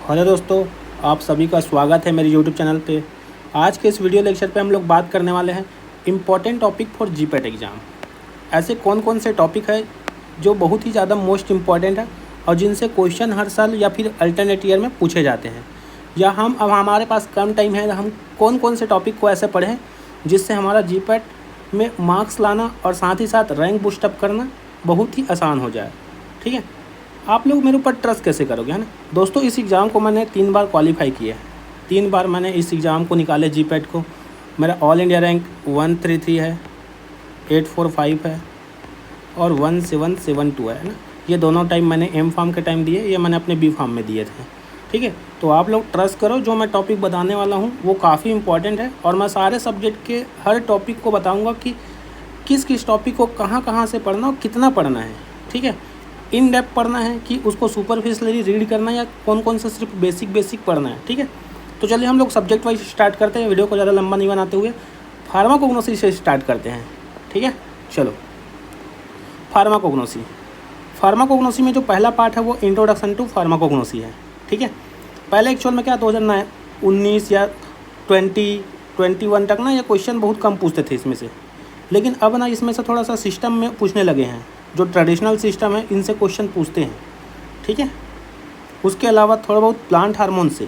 Hello दोस्तों, आप सभी का स्वागत है मेरे यूट्यूब चैनल पे। आज के इस वीडियो लेक्चर पे हम लोग बात करने वाले हैं important topic for GPAT exam. ऐसे कौन कौन से टॉपिक है जो बहुत ही ज़्यादा मोस्ट इम्पॉर्टेंट है और जिनसे क्वेश्चन हर साल या फिर अल्टरनेट ईयर में पूछे जाते हैं, या हम अब हमारे पास कम टाइम है, हम कौन कौन से टॉपिक को ऐसे पढ़ें जिससे हमारा जीपैट में मार्क्स लाना और साथ ही साथ रैंक बूस्टअप करना बहुत ही आसान हो जाए। ठीक है, आप लोग मेरे ऊपर ट्रस्ट कैसे करोगे, है ना दोस्तों। इस एग्ज़ाम को मैंने 3 बार क्वालिफाई किया है, 3 बार मैंने इस एग्ज़ाम को निकाले जीपैट को। मेरा ऑल इंडिया रैंक 133 है, 845 है और 1772 है ना। ये दोनों टाइम मैंने एम फार्म के टाइम दिए, ये मैंने अपने बी फार्म में दिए थे। ठीक है, तो आप लोग ट्रस्ट करो, जो मैं टॉपिक बताने वाला हूँ वो काफ़ी इंपॉर्टेंट है और मैं सारे सब्जेक्ट के हर टॉपिक को बताऊँगा कि किस किस टॉपिक को कहाँ कहाँ से पढ़ना और कितना पढ़ना है। ठीक है, इन डेप्थ पढ़ना है कि उसको सुपरफिशियली रीड करना है या कौन कौन सा सिर्फ बेसिक पढ़ना है। ठीक है, तो चलिए हम लोग सब्जेक्ट वाइज स्टार्ट करते हैं, वीडियो को ज़्यादा लंबा नहीं बनाते हुए फार्माकोग्नोसी से स्टार्ट करते हैं। ठीक है, चलो फार्माकोग्नोसी में जो पहला पार्ट है वो इंट्रोडक्शन टू फार्माकोग्नोसी है। ठीक है, पहले एक्चुअल में क्या 2019 या 2021 तक ना ये क्वेश्चन बहुत कम पूछते थे इसमें से, लेकिन अब ना इसमें से थोड़ा सा सिस्टम में पूछने लगे हैं। जो ट्रेडिशनल सिस्टम है इनसे क्वेश्चन पूछते हैं। ठीक है, उसके अलावा थोड़ा बहुत प्लांट हार्मोन से,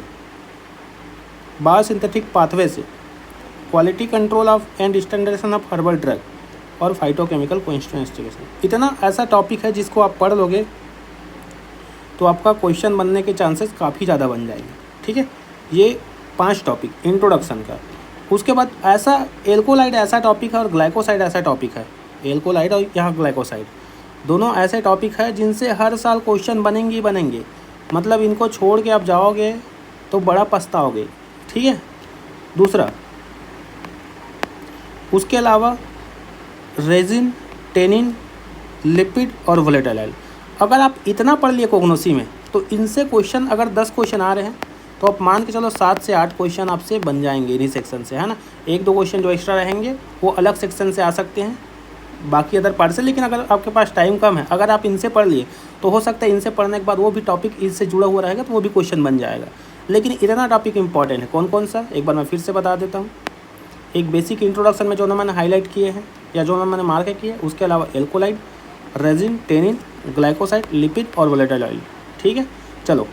बायोसिंथेटिक पाथवे से, quality control of and standardization of herbal drug और फाइटोकेमिकल इन्वेस्टिगेशन। इतना ऐसा टॉपिक है जिसको आप पढ़ लोगे तो आपका क्वेश्चन बनने के चांसेस काफ़ी ज़्यादा बन जाएंगे। ठीक है, ये 5 टॉपिक इंट्रोडक्शन का। उसके बाद ऐसा एल्कोलाइड ऐसा टॉपिक है और ग्लाइकोसाइड ऐसा टॉपिक है। एल्कोलाइड और यहाँ ग्लाइकोसाइड दोनों ऐसे टॉपिक है जिनसे हर साल क्वेश्चन बनेंगे ही बनेंगे। मतलब इनको छोड़ के आप जाओगे तो बड़ा पछताओगे। ठीक है, दूसरा उसके अलावा रेजिन, टेनिन, लिपिड और वोलेटाइल ऑयल। अगर आप इतना पढ़ लिए कोग्नोसी में तो इनसे क्वेश्चन अगर 10 क्वेश्चन आ रहे हैं तो आप मान के चलो 7 से 8 क्वेश्चन आपसे बन जाएंगे इन्हीं सेक्शन से, है ना। 1-2 क्वेश्चन जो एक्स्ट्रा रहेंगे वो अलग सेक्शन से आ सकते हैं, बाकी अदर पार्ट से। लेकिन अगर आपके पास टाइम कम है, अगर आप इनसे पढ़ लिए तो हो सकता है इनसे पढ़ने के बाद वो भी टॉपिक इससे जुड़ा हुआ रहेगा तो वो भी क्वेश्चन बन जाएगा। लेकिन इतना टॉपिक इंपॉर्टेंट है। कौन कौन सा, एक बार मैं फिर से बता देता हूँ। एक बेसिक इंट्रोडक्शन में जो ना मैंने हाईलाइट किए हैं या जो मैंने मार्क किए हैं, उसके अलावा alkaloid, resin, tannin, glycoside, lipid और वोलेटाइल ऑयल। ठीक है, चलो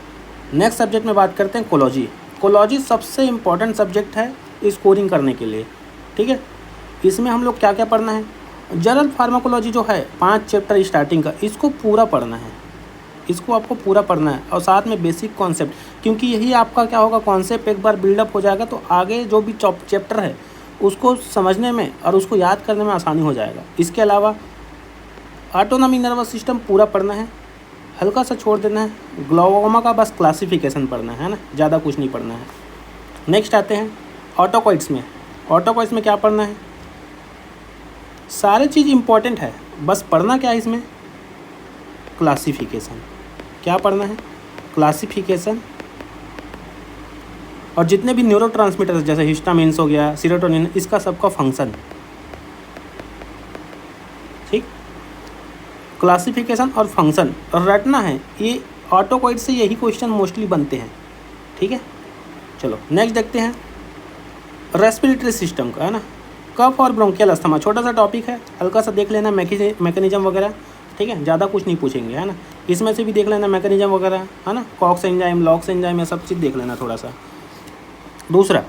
नेक्स्ट सब्जेक्ट में बात करते हैं कोलॉजी। कोलॉजी सबसे इम्पॉर्टेंट सब्जेक्ट है स्कोरिंग करने के लिए। ठीक है, इसमें हम लोग क्या क्या पढ़ना है। जनरल फार्माकोलॉजी जो है 5 चैप्टर स्टार्टिंग का, इसको पूरा पढ़ना है, इसको आपको पूरा पढ़ना है और साथ में बेसिक कॉन्सेप्ट, क्योंकि यही आपका क्या होगा, कॉन्सेप्ट एक बार बिल्डअप हो जाएगा तो आगे जो भी चैप्टर है उसको समझने में और उसको याद करने में आसानी हो जाएगा। इसके अलावा ऑटोनॉमिक नर्वस सिस्टम पूरा पढ़ना है, हल्का सा छोड़ देना है ग्लाइकोमा का बस क्लासिफिकेशन पढ़ना है ना, ज़्यादा कुछ नहीं पढ़ना है। नेक्स्ट आते हैं ऑटोकॉइड्स में। ऑटोकॉइड्स में क्या पढ़ना है, सारे चीज़ इंपॉर्टेंट है, बस पढ़ना क्या है इसमें, क्लासिफिकेशन। क्या पढ़ना है, क्लासिफिकेशन। और जितने भी न्यूरोट्रांसमीटर्स जैसे हिस्टामिन्स हो गया, सीरोटोनिन, इसका सबका फंक्शन। ठीक, क्लासिफिकेशन और फंक्शन रटना है। ये ऑटोकॉइड से यही क्वेश्चन मोस्टली बनते हैं। ठीक है, चलो नेक्स्ट देखते हैं रेस्पिरेटरी सिस्टम का, है ना। कफ और ब्रोंकियल अस्थमा छोटा सा टॉपिक है, हल्का सा देख लेना मैकेनिज्म वगैरह। ठीक है, ज़्यादा कुछ नहीं पूछेंगे, है ना। इसमें से भी देख लेना मैकेनिज्म वगैरह, है ना, कॉक्स एंजाइम, लॉक्स एंजाइम, ये सब चीज़ देख लेना थोड़ा सा। दूसरा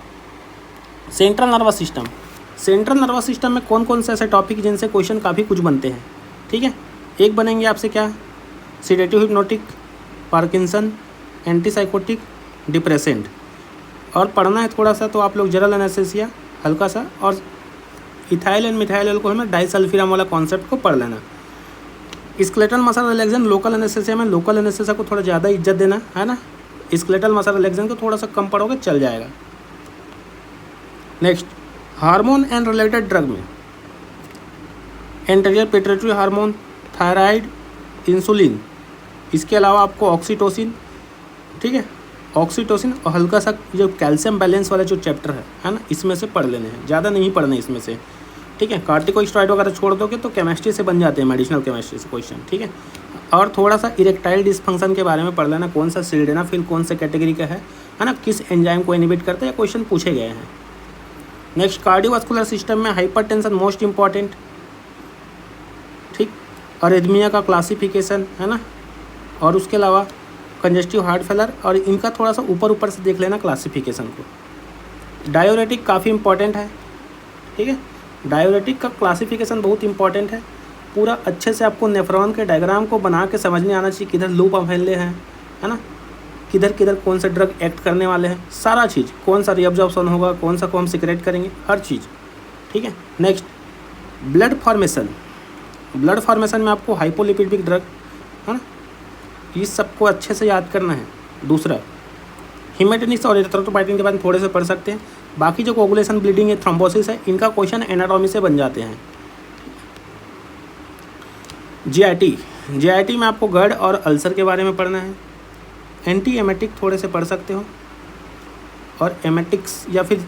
central nervous system. Central nervous system में कौन कौन से ऐसे टॉपिक जिनसे क्वेश्चन काफ़ी कुछ बनते हैं। ठीक है, एक बनेंगे आपसे क्या, sedative hypnotic, Parkinson, antipsychotic, depressant. और पढ़ना है थोड़ा सा तो आप लोग जनरल एनेस्थीसिया हल्का सा, और इथाइल एंड मिथाइल अल्कोहल में डाइसल्फिराम वाला कॉन्सेप्ट को पढ़ लेना। Skeletal muscle relaxation local anaesthesia में लोकल एनेस्थीसिया को थोड़ा ज़्यादा इज्जत देना, है ना। स्केलेटल मसल रिलैक्सेशन को थोड़ा सा कम पढ़ोगे चल जाएगा। Next hormone and related drug में anterior pituitary hormone, thyroid, insulin, इसके अलावा आपको ऑक्सीटोसिन। ठीक है, ऑक्सीटोसिन और हल्का सा जो कैल्शियम बैलेंस वाला जो चैप्टर है ना, इसमें से पढ़ लेने हैं, ज़्यादा नहीं पढ़ने इसमें से। ठीक है, कार्टिकोस्टेरॉइड वगैरह छोड़ दोगे तो केमिस्ट्री से बन जाते हैं, मेडिसिनल केमिस्ट्री से क्वेश्चन। ठीक है, और थोड़ा सा इरेक्टाइल डिसफंक्शन के बारे में पढ़ लेना, कौन सा सिल्डेनाफिल कौन सा कैटेगरी का है ना, किस एंजाइम को इनहिबिट करता है, क्वेश्चन पूछे गए हैं। नेक्स्ट कार्डियोवास्कुलर सिस्टम में हाइपरटेंशन मोस्ट इंपॉर्टेंट, ठीक, अरिथमिया का क्लासिफिकेशन है ना, और उसके अलावा कंजेस्टिव हार्ट फेलर, और इनका थोड़ा सा ऊपर से देख लेना क्लासिफिकेशन को। डायोरेटिक काफ़ी इंपॉर्टेंट है, ठीक है, डायोरेटिक का क्लासिफिकेशन बहुत इंपॉर्टेंट है। पूरा अच्छे से आपको नेफ्रॉन के डायग्राम को बना के समझ में आना चाहिए, किधर लूप अवेले हैं, है ना, किधर किधर कौन सा ड्रग एक्ट करने वाले हैं, सारा चीज़, कौन सा रीअब्जॉर्प्शन होगा, कौन सा को हम सिक्रेट करेंगे, हर चीज़, ठीक है। Next blood formation, blood formation में आपको हाइपोलिपिडिक ड्रग, है ना, इस सबको अच्छे से याद करना है। दूसरा हीमेटोनिक्स और एरिथ्रोपोइटिन के बारे में थोड़े से पढ़ सकते हैं। बाकी जो कोगुलेशन, ब्लीडिंग है, थ्रोम्बोसिस है, इनका क्वेश्चन एनाटॉमी से बन जाते हैं। जीआईटी में आपको गर्ड और अल्सर के बारे में पढ़ना है। एंटी एमेटिक थोड़े से पढ़ सकते हो, और एमेटिक्स या फिर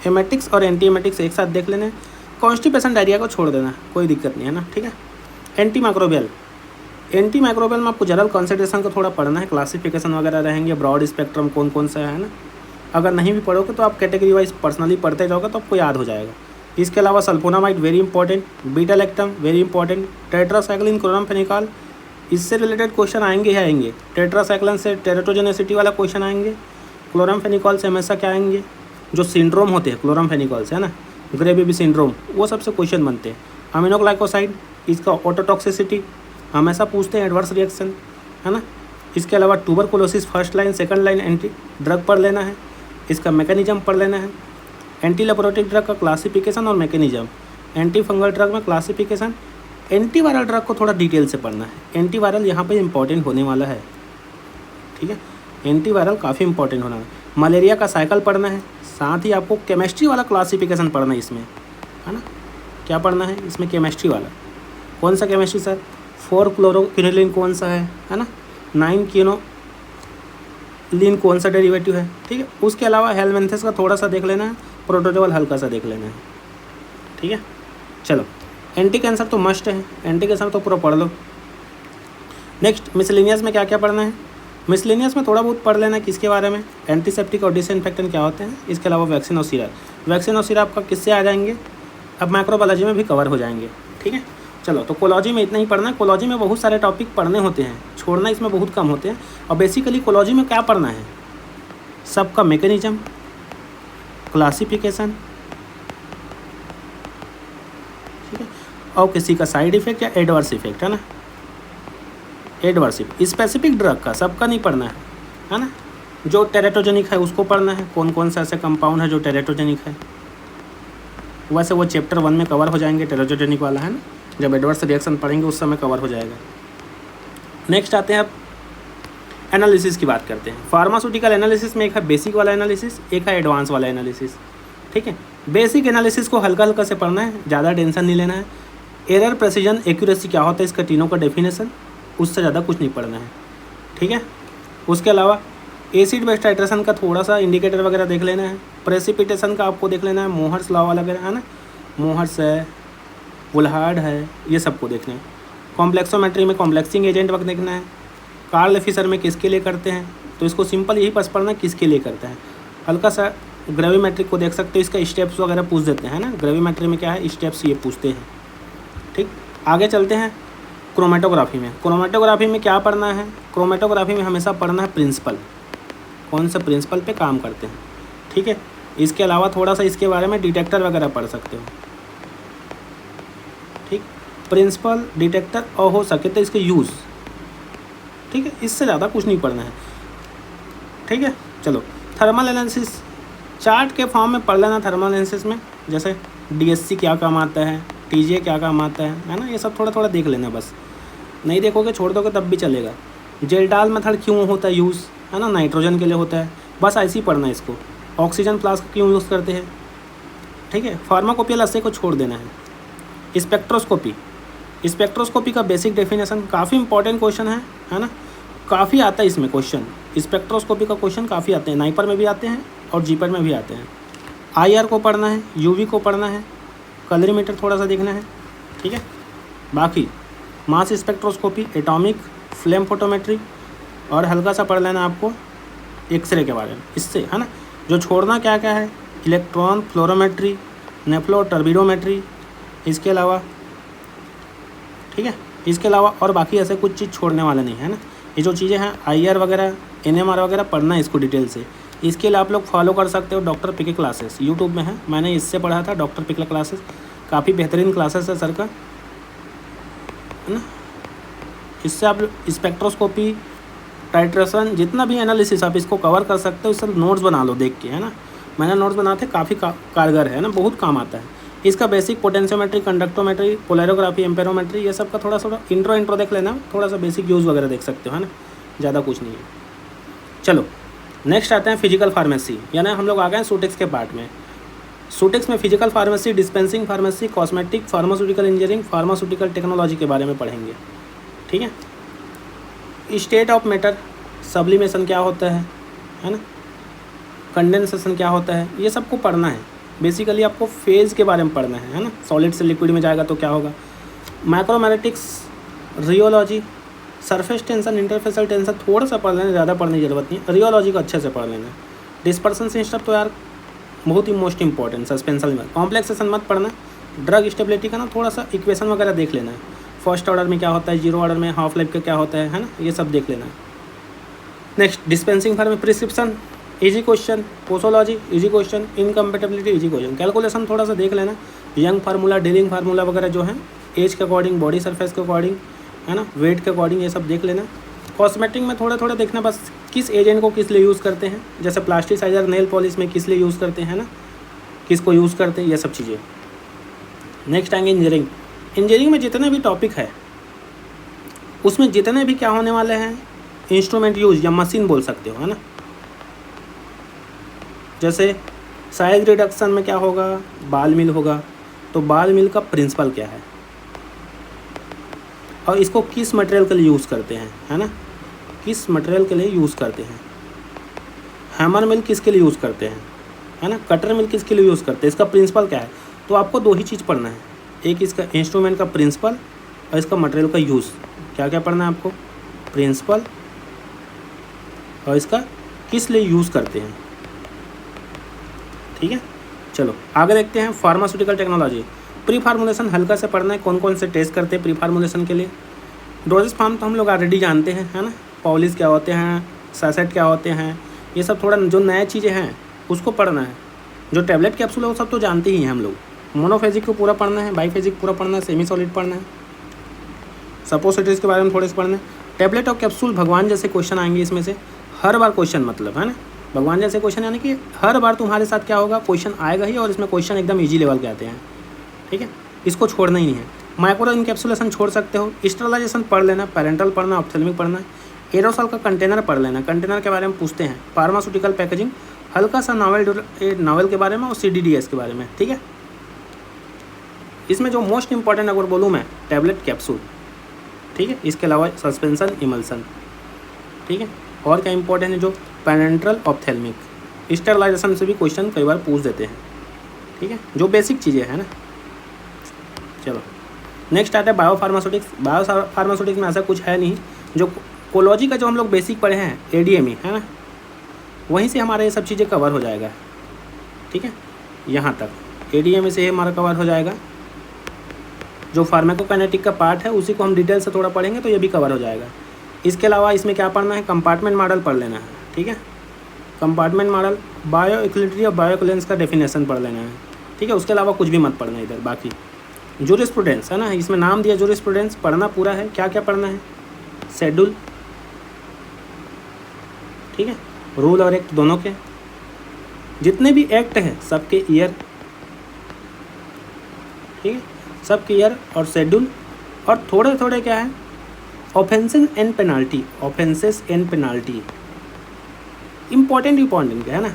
एमेटिक्स और एंटी एमेटिक्स एक साथ देख लेना है। कॉन्स्टिपेशन डायरिया को छोड़ देना, कोई दिक्कत नहीं है ना, ठीक है। एंटी माइक्रोबियल में आपको जनरल कॉन्सेंट्रेशन को थोड़ा पढ़ना है, क्लासिफिकेशन वगैरह रहेंगे, ब्रॉड स्पेक्ट्रम कौन कौन सा है ना। अगर नहीं भी पढ़ोगे तो आप कैटेगरी वाइज पर्सनली पढ़ते जाओगे तो आपको याद हो जाएगा। इसके अलावा sulfonamide very important, beta lactam very important, tetracycline chloramphenicol, इससे रिलेटेड क्वेश्चन आएंगे ही आएंगे। टेट्रासाइक्लिन से टेरेटोजेनेसिटी वाला क्वेश्चन आएंगे, क्लोरामफेनिकॉल से हमेशा क्या आएंगे, जो सिंड्रोम होते हैं क्लोरामफेनिकॉल से, है ना, ग्रे बेबी सिंड्रोम, वो सबसे क्वेश्चन बनते हैं। अमीनोग्लाइकोसाइड, इसका ऑटोटॉक्सिसिटी हमेशा पूछते हैं, एडवर्स रिएक्शन, है ना। इसके अलावा tuberculosis first line second line anti drug पढ़ लेना है, इसका मैकेनिज्म पढ़ लेना है। एंटी लेबोरेटरी ड्रग का क्लासिफिकेशन और मैकेनिज्म, एंटी फंगल ड्रग में क्लासिफिकेशन, एंटीवायरल ड्रग को थोड़ा डिटेल से पढ़ना है। एंटीवायरल यहाँ पे इंपॉर्टेंट होने वाला है, ठीक है, एंटीवायरल काफ़ी इंपॉर्टेंट होना है। मलेरिया का साइकिल पढ़ना है, साथ ही आपको केमिस्ट्री वाला क्लासिफिकेशन पढ़ना है इसमें, है ना। क्या पढ़ना है इसमें, केमिस्ट्री वाला। कौन सा केमिस्ट्री सर, 4-क्लोरोक्विनोलिन कौन सा है ना, 9-क्विनोलिन कौन सा डेरिवेटिव है, ठीक है। उसके अलावा हेलमेंथेस का थोड़ा सा देख लेना है, प्रोटोजोल हल्का सा देख लेना है, ठीक है। चलो, एंटी कैंसर तो मस्ट है, एंटी कैंसर तो पूरा पढ़ लो। नेक्स्ट मिसलेनियस में क्या क्या पढ़ना है, मिसलेनियस में थोड़ा बहुत पढ़ लेना है, किसके बारे में, एंटीसेप्टिक और डिसइंफेक्टेंट क्या होते हैं। इसके अलावा वैक्सीन और सिरप, वैक्सीन और सिरप का किससे आ जाएंगे, अब माइक्रोबायोलॉजी में भी कवर हो जाएंगे, ठीक है। चलो, तो कोलॉजी में इतना ही पढ़ना है। कोलॉजी में बहुत सारे टॉपिक पढ़ने होते हैं, छोड़ना इसमें बहुत कम होते हैं। और बेसिकली कोलॉजी में क्या पढ़ना है, सबका मैकेनिज्म, क्लासिफिकेशन, ठीक है, और किसी का साइड इफेक्ट या एडवर्स इफेक्ट, है ना, एडवर्स इफेक्ट, स्पेसिफिक ड्रग का सबका नहीं पढ़ना है ना। जो टेरेटोजेनिक है उसको पढ़ना है, कौन कौन सा ऐसे कंपाउंड है जो टेरेटोजेनिक है, वैसे वो चैप्टर 1 में कवर हो जाएंगे, टेरेटोजेनिक वाला, है ना। जब एडवर्स रिएक्शन पढ़ेंगे उस समय कवर हो जाएगा। नेक्स्ट आते हैं अब एनालिसिस की बात करते हैं। फार्मास्यूटिकल एनालिसिस में एक है बेसिक वाला एनालिसिस, एक है एडवांस वाला एनालिसिस, ठीक है। बेसिक एनालिसिस को हल्का हल्का से पढ़ना है, ज़्यादा टेंशन नहीं लेना है। एरर, प्रेसिजन, एक्यूरेसी क्या होता है, इसका तीनों का डेफिनेशन, उससे ज़्यादा कुछ नहीं पढ़ना है, ठीक है। उसके अलावा एसिड बेस टाइट्रेशन का थोड़ा सा इंडिकेटर वगैरह देख लेना है। प्रेसिपिटेशन का आपको देख लेना है, मोहर्स लॉ वाला वगैरह, है ना, मोहर्स है, वुलहार्ड है, ये सबको देखना है। कॉम्प्लेक्सोमेट्री में कॉम्प्लेक्सिंग एजेंट वक्त देखना है। कार्ल फिशर में किसके लिए करते हैं, तो इसको सिंपल यही बस पढ़ना किसके लिए करते हैं। हल्का सा ग्रेविमेट्रिक को देख सकते हो, इसका स्टेप्स वगैरह पूछ देते हैं ना, ग्रेविमेट्री में क्या है, स्टेप्स ये पूछते हैं, ठीक। आगे चलते हैं क्रोमेटोग्राफी में। क्रोमेटोग्राफी में क्या पढ़ना है, क्रोमेटोग्राफी में हमेशा पढ़ना है प्रिंसिपल, कौन से प्रिंसिपल पे काम करते हैं, ठीक है। इसके अलावा थोड़ा सा इसके बारे में डिटेक्टर वगैरह पढ़ सकते हो, ठीक, प्रिंसिपल, डिटेक्टर और हो सके तो इसके यूज़, ठीक है। इससे ज़्यादा कुछ नहीं पढ़ना है, ठीक है। चलो, थर्मल एनालिसिस चार्ट के फॉर्म में पढ़ लेना। थर्मल एनालिसिस में जैसे DSC क्या काम आता है, TJ क्या काम आता है ना, ये सब थोड़ा थोड़ा देख लेना। बस नहीं देखोगे छोड़ दोगे तब भी चलेगा। जेल्डाल मेथड क्यों होता है यूज़, है ना, नाइट्रोजन के लिए होता है, बस ऐसे ही पढ़ना है इसको। ऑक्सीजन फ्लास्क क्यों यूज़ करते हैं, ठीक है। फार्माकोपियल असे को छोड़ देना है। स्पेक्ट्रोस्कोपी, स्पेक्ट्रोस्कोपी का बेसिक डेफिनेशन काफ़ी इंपॉर्टेंट क्वेश्चन है ना, काफ़ी आता है इसमें क्वेश्चन। स्पेक्ट्रोस्कोपी का क्वेश्चन काफ़ी आते हैं, नाइपर में भी आते हैं और जीपर में भी आते हैं। IR को पढ़ना है, UV को पढ़ना है, कलरीमीटर थोड़ा सा देखना है, ठीक है। बाकी mass spectroscopy, atomic flame photometry, और हल्का सा पढ़ लेना आपको एक्सरे के बारे में। इससे है ना, जो छोड़ना क्या क्या है, इलेक्ट्रॉन फ्लोरोमेट्री, नेफ्लो टर्बिडोमेट्री, इसके अलावा ठीक है, इसके अलावा और बाकी ऐसे कुछ चीज़ छोड़ने वाले नहीं है ना। ये जो चीज़ें हैं IR वगैरह, NMR वगैरह पढ़ना है इसको डिटेल से। इसके लिए आप लोग फॉलो कर सकते हो डॉक्टर पिके क्लासेस, यूट्यूब में है, मैंने इससे पढ़ा था डॉक्टर पिके क्लासेस, काफ़ी बेहतरीन क्लासेस है सर का, है ना। इससे आप स्पेक्ट्रोस्कोपी, टाइट्रेशन, जितना भी एनालिसिस आप इसको कवर कर सकते हो, इससे नोट्स बना लो देख के, है ना। मैंने नोट्स बनाए थे, काफ़ी कारगर है ना, बहुत काम आता है। इसका बेसिक पोटेंशियोमेट्री, कंडक्टोमेट्री, पोलैरोग्राफी, एम्पेरोमेट्री, ये सब का थोड़ा सा इंट्रो देख लेना, थोड़ा सा बेसिक यूज़ वगैरह देख सकते हो, है ना, ज़्यादा कुछ नहीं है। चलो नेक्स्ट आते हैं फिजिकल फार्मेसी, यानी हम लोग आ गए हैं सूटेक्स के पार्ट में। सूटेक्स में physical pharmacy, dispensing pharmacy, cosmetic, pharmaceutical engineering, pharmaceutical technology के बारे में पढ़ेंगे, ठीक है। स्टेट ऑफ मैटर, सब्लिमेशन क्या होता है ना, कंडेंसेशन क्या होता है, ये सबको पढ़ना है। बेसिकली आपको फेज़ के बारे में पढ़ना है ना, सॉलिड से लिक्विड में जाएगा तो क्या होगा। माइक्रोमैग्नेटिक्स, रियोलॉजी, सरफेस टेंशन, इंटरफेसल टेंशन थोड़ा सा पढ़ लेना, ज़्यादा पढ़ने की जरूरत नहीं। रियोलॉजी को अच्छे से पढ़ लेना। डिस्पर्सन सिस्टम तो यार बहुत ही मोस्ट इंपॉर्टेंट, सस्पेंशन में कॉम्प्लेक्सेशन मत पढ़ना। ड्रग स्टेबिलिटी का ना थोड़ा सा इक्वेशन वगैरह देख लेना है, फर्स्ट ऑर्डर में क्या होता है, जीरो ऑर्डर में हाफ लाइफ का क्या होता है ना, ये सब देख लेना है। Next dispensing pharm, prescription easy question, posology easy question, incompatibility easy question, calculation थोड़ा सा देख लेना, यंग फार्मूला, डेलिंग फार्मूला वगैरह जो है एज के अकॉर्डिंग, बॉडी सरफेस के अकॉर्डिंग, है ना, वेट के अकॉर्डिंग, ये सब देख लेना। कॉस्मेटिक में थोड़ा थोड़ा देखना बस, किस एजेंट को किस लिए यूज़ करते हैं, जैसे प्लास्टिसाइजर, नेल पॉलिश में किस लिए यूज़ करते हैं ना, किसको यूज़ करते हैं, ये सब चीज़ें। नेक्स्ट आएंगे इंजीनियरिंग। इंजीनियरिंग में जितने भी टॉपिक है उसमें जितने भी क्या होने वाले हैं, इंस्ट्रूमेंट यूज या मशीन बोल सकते हो, है ना। जैसे साइज रिडक्शन में क्या होगा, बाल मिल होगा, तो बाल मिल का प्रिंसिपल क्या है और इसको किस मटेरियल के लिए यूज़ करते हैं, है ना, किस मटेरियल के लिए यूज़ करते हैं। हैमर मिल किसके लिए यूज़ करते हैं, है ना, कटर मिल किसके लिए यूज़ करते हैं, इसका प्रिंसिपल क्या है। तो आपको दो ही चीज़ पढ़ना है, एक इसका इंस्ट्रूमेंट का प्रिंसिपल और इसका मटेरियल का यूज़। क्या क्या पढ़ना है आपको, प्रिंसिपल और इसका किस लिए यूज़ करते हैं, ठीक है। चलो आगे देखते हैं फार्मास्यूटिकल टेक्नोलॉजी। प्री फार्मुलेशन हल्का से पढ़ना है, कौन कौन से टेस्ट करते हैं प्री फार्मुलेशन के लिए। डोजेस फॉर्म तो हम लोग ऑलरेडी जानते हैं, है ना, पॉलिस क्या होते हैं, सैसेट क्या होते हैं, ये सब थोड़ा जो नया चीज़ें हैं उसको पढ़ना है। जो टैबलेट कैप्सूल है वो सब तो जानते ही हैं हम लोग। मोनोफेजिक को पूरा पढ़ना है, बाईफेजिक पूरा पढ़ना है, सेमी सॉलिड पढ़ना है, सपोसिटरीज के बारे में थोड़े से पढ़ना है। टैबलेट और कैप्सूल भगवान जैसे क्वेश्चन आएंगे इसमें से, हर बार क्वेश्चन, मतलब है ना, भगवान जैसे क्वेश्चन यानी कि हर बार तुम्हारे साथ क्या होगा, क्वेश्चन आएगा ही, और इसमें क्वेश्चन एकदम इजी लेवल के आते हैं, ठीक है, इसको छोड़ना ही नहीं है। माइक्रो इनकैप्सुलेशन छोड़ सकते हो, स्टरलाइजेशन पढ़ लेना, पैरेंटल पढ़ना, ऑप्थेल्मिक पढ़ना है, एरोसॉल का कंटेनर पढ़ लेना, कंटेनर के बारे में पूछते हैं, फार्मास्यूटिकल पैकेजिंग, हल्का सा नावल के बारे में और CDDS के बारे में, ठीक है। इसमें जो मोस्ट इंपॉर्टेंट अगर बोलूँ मैं, टैबलेट कैप्सूल, ठीक है, इसके अलावा सस्पेंशन, इमल्सन, ठीक है, और क्या इंपॉर्टेंट है, जो पैरेंटल, ऑप्थेल्मिक, स्टरलाइजेशन से भी क्वेश्चन कई बार पूछ देते हैं, ठीक है, जो बेसिक चीज़ें हैं ना। चलो नेक्स्ट आता है बायोफार्मास्यूटिक्स। बायोफार्मास्यूटिक्स में ऐसा कुछ है नहीं, जो कोलॉजी का जो हम लोग बेसिक पढ़े हैं, ADME, है ना, वहीं से हमारा ये सब चीज़ें कवर हो जाएगा, ठीक है, यहाँ तक ADME से हमारा कवर हो जाएगा। जो फार्माकोकाइनेटिक का पार्ट है उसी को हम डिटेल से थोड़ा पढ़ेंगे तो ये भी कवर हो जाएगा। इसके अलावा इसमें क्या पढ़ना है, कंपार्टमेंट मॉडल पढ़ लेना है, ठीक है, कंपार्टमेंट मॉडल, बायो इक्विलिटी और बायो इक्विवेलेंस का डेफिनेशन पढ़ लेना है, ठीक है। उसके अलावा कुछ भी मत पढ़ना इधर। बाकी जूरिस्प्रूडेंस है ना, इसमें नाम दिया जूरिस्प्रूडेंस, पढ़ना पूरा है। क्या क्या पढ़ना है, शेड्यूल, ठीक है, रूल और एक्ट दोनों के, जितने भी एक्ट है सबके ईयर, ठीक है, सबके ईयर और शेड्यूल, और थोड़े थोड़े क्या है, offences and penalty, offences and penalty important क्या है ना,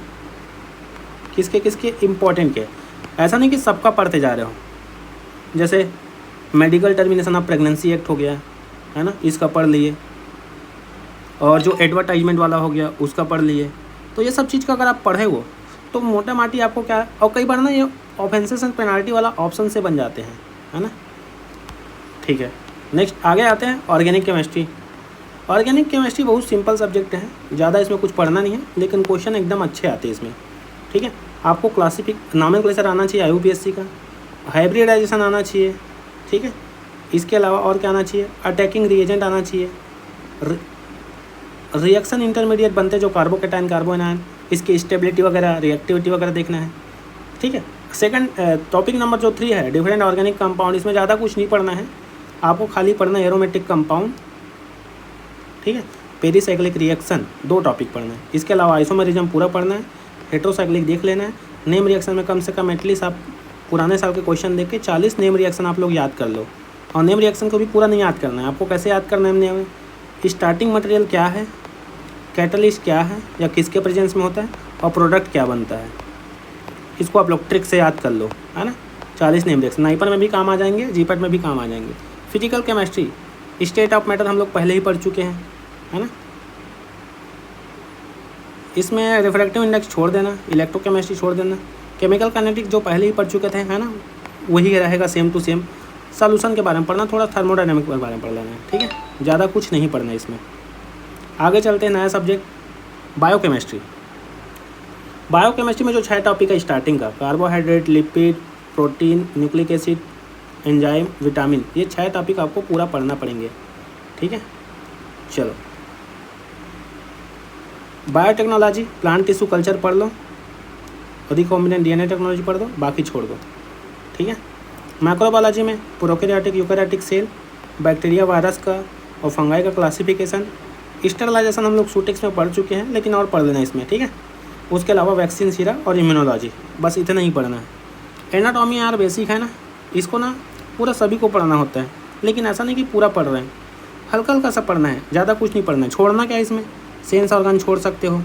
किसके किसके इम्पॉर्टेंट के, ऐसा नहीं कि सबका पढ़ते जा रहे हो। जैसे medical termination of pregnancy act हो गया, है ना, इसका पढ़ लिए, और जो एडवर्टाइजमेंट वाला हो गया उसका पढ़ लिए। तो ये सब चीज़ का अगर आप पढ़े हो तो मोटा माटी आपको क्या है, और कई बार ना ये ऑफेंसेस एंड पेनाल्टी वाला ऑप्शन से बन जाते हैं, है ना, ठीक है। नेक्स्ट आगे आते हैं ऑर्गेनिक केमिस्ट्री। ऑर्गेनिक केमिस्ट्री बहुत सिंपल सब्जेक्ट है, ज़्यादा इसमें कुछ पढ़ना नहीं है, लेकिन क्वेश्चन एकदम अच्छे आते हैं इसमें। ठीक है, आपको नोमेनक्लेचर आना चाहिए IUPAC का, हाइब्रिडाइजेशन आना चाहिए। ठीक है, इसके अलावा और क्या आना चाहिए, अटैकिंग रिएजेंट आना चाहिए, रिएक्शन इंटरमीडिएट बनते हैं जो कार्बोकेटाइन कार्बोनाइन, इसकी स्टेबिलिटी वगैरह रिएक्टिविटी वगैरह देखना है। ठीक है, सेकंड टॉपिक नंबर जो 3 है डिफरेंट ऑर्गेनिक कंपाउंड, इसमें ज़्यादा कुछ नहीं पढ़ना है, आपको खाली पढ़ना है एरोमेटिक कंपाउंड। ठीक है, पेरीसाइक्लिक रिएक्शन 2 टॉपिक पढ़ना है, इसके अलावा आइसोमेरिज्म पूरा पढ़ना है, हेट्रोसाइक्लिक देख लेना है। नेम रिएक्शन में कम से कम एटलीस्ट आप पुराने साल के क्वेश्चन देख के 40 नेम रिएक्शन आप लोग याद कर लो। और नेम रिएक्शन को भी पूरा नहीं याद करना है, आपको कैसे याद करना है नेम, स्टार्टिंग मटेरियल क्या है, कैटलिस्ट क्या है या किसके प्रेजेंस में होता है, और प्रोडक्ट क्या बनता है, इसको आप लोग ट्रिक से याद कर लो, है ना। 40 नेम रिएक्शन नाइपर में भी काम आ जाएंगे, जीपैट में भी काम आ जाएंगे। Physical chemistry state of matter हम लोग पहले ही पढ़ चुके हैं, है ना। इसमें रिफ्रैक्टिव इंडेक्स छोड़ देना, इलेक्ट्रोकेमिस्ट्री छोड़ देना, केमिकल काइनेटिक जो पहले ही पढ़ चुके थे, है ना, वही रहेगा सेम टू सेम। सॉल्यूशन के बारे में पढ़ना, थोड़ा थर्मोडायनेमिक के बारे में पढ़ लेना है। ठीक है, ज़्यादा कुछ नहीं पढ़ना है इसमें। आगे चलते हैं नया सब्जेक्ट बायोकेमिस्ट्री। बायोकेमिस्ट्री में जो 6 टॉपिक है स्टार्टिंग का, carbohydrate, lipid, protein, nucleic acid, enzyme, vitamin, ये 6 टॉपिक आपको पूरा पढ़ना पड़ेंगे। ठीक है, चलो बायोटेक्नोलॉजी, प्लांट टिश्यू कल्चर पढ़ लो, रिकॉम्बिनेंट DNA टेक्नोलॉजी पढ़ दो, बाकी छोड़ दो। ठीक है, माइक्रोबायोलॉजी में prokaryotic eukaryotic cell, bacteria virus का और फंगाई का क्लासिफिकेशन, स्टेरलाइजेशन हम लोग सूटेक्स में पढ़ चुके हैं, लेकिन और पढ़ लेना इसमें। ठीक है, उसके अलावा वैक्सीन, सीरा और इम्यूनोलॉजी, बस इतना ही पढ़ना है। एनाटॉमी यार बेसिक है ना, इसको ना पूरा सभी को पढ़ना होता है, लेकिन ऐसा नहीं कि पूरा पढ़ रहे हैं, हल्का हल्का सा पढ़ना है, ज़्यादा कुछ नहीं पढ़ना है। छोड़ना क्या है इसमें, सेंस ऑर्गन छोड़ सकते हो,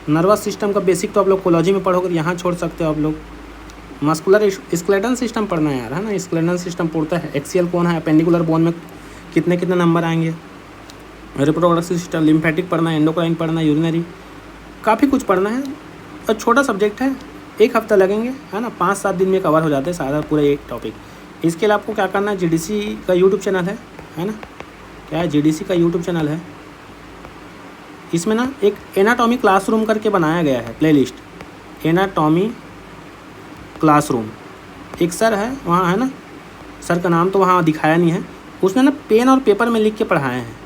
नर्वस सिस्टम का बेसिक तो आप लोग कोलॉजी में पढ़ोगे, यहाँ छोड़ सकते हो आप लोग। मस्कुलर स्केलेटन सिस्टम पढ़ना है यार, है ना, स्केलेटन सिस्टम पढ़ता है, एक्सियल कौन है, अपेंडिकुलर बोन में कितने कितने नंबर आएंगे, रिप्रोडक्टिव सिस्टम, लिम्फेटिक पढ़ना है, एंडोक्राइन पढ़ना है, यूरिनरी, काफ़ी कुछ पढ़ना है। और छोटा सब्जेक्ट है, 1 हफ्ता लगेंगे, है ना, 5-7 दिन में कवर हो जाते हैं सारा पूरा एक टॉपिक। इसके लिए आपको क्या करना है, GDC का यूट्यूब चैनल है ना, क्या है, GDC का यूट्यूब चैनल है, इसमें ना एक एनाटॉमी क्लासरूम करके बनाया गया है प्लेलिस्ट, एनाटॉमी क्लासरूम, एक सर है वहाँ, है ना, सर का नाम तो वहाँ दिखाया नहीं है, उसने ना पेन और पेपर में लिख के पढ़ाए हैं,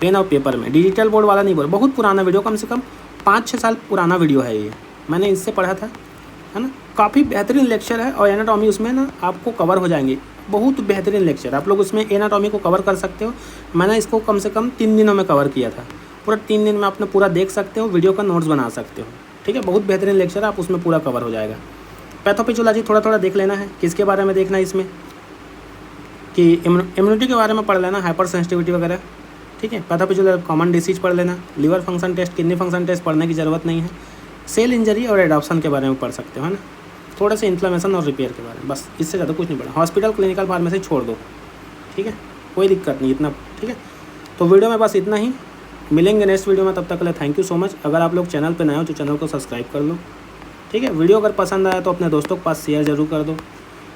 पेन और पेपर में, डिजिटल बोर्ड वाला नहीं बोल, बहुत पुराना वीडियो, कम से कम 5-6 साल पुराना वीडियो है ये, मैंने इससे पढ़ा था, है ना। काफ़ी बेहतरीन लेक्चर है, और एनाटॉमी उसमें ना आपको कवर हो जाएंगे, बहुत बेहतरीन लेक्चर, आप लोग उसमें एनाटॉमी को कवर कर सकते हो। मैंने इसको कम से कम 3 दिनों में कवर किया था, पूरा 3 दिन में आपने पूरा देख सकते हो, वीडियो का नोट्स बना सकते हो। ठीक है, बहुत बेहतरीन लेक्चर है, आप उसमें पूरा कवर हो जाएगा। पैथोफिजियोलॉजी थोड़ा थोड़ा देख लेना है, किसके बारे में देखना है इसमें, कि इम्यूनिटी के बारे में पढ़ लेना, हाइपर सेंसिटिविटी वगैरह। ठीक है, पैथोफिजियोलॉजी कॉमन डिसीज पढ़ लेना, liver function test, kidney function test पढ़ने की ज़रूरत नहीं है, सेल इंजरी और एडॉप्शन के बारे में पढ़ सकते हो, है ना, थोड़ा सा इन्फ्लेमेशन और रिपेयर के बारे में, बस इससे ज़्यादा कुछ नहीं पढ़ा। हॉस्पिटल क्लिनिकल फार्मेसी छोड़ दो, ठीक है, कोई दिक्कत नहीं इतना। ठीक है, तो वीडियो में बस इतना ही, मिलेंगे नेक्स्ट वीडियो में, तब तक के लिए थैंक यू सो मच। अगर आप लोग चैनल पे नए हो तो चैनल को सब्सक्राइब कर लो। ठीक है, वीडियो अगर पसंद आया तो अपने दोस्तों के पास शेयर ज़रूर कर दो।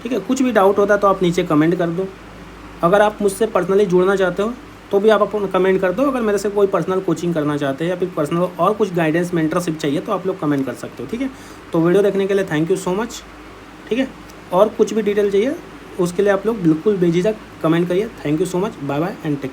ठीक है, कुछ भी डाउट होता है तो आप नीचे कमेंट कर दो। अगर आप मुझसे पर्सनली जुड़ना चाहते हो तो भी आप अपना कमेंट कर दो। अगर मेरे से कोई पर्सनल कोचिंग करना चाहते हैं या फिर पर्सनल और कुछ गाइडेंस मेंटरशिप चाहिए तो आप लोग कमेंट कर सकते हो। ठीक है, तो वीडियो देखने के लिए थैंक यू सो मच। ठीक है, और कुछ भी डिटेल चाहिए उसके लिए आप लोग बिल्कुल बेझिझक कमेंट करिए। Thank you so much, bye bye and take care.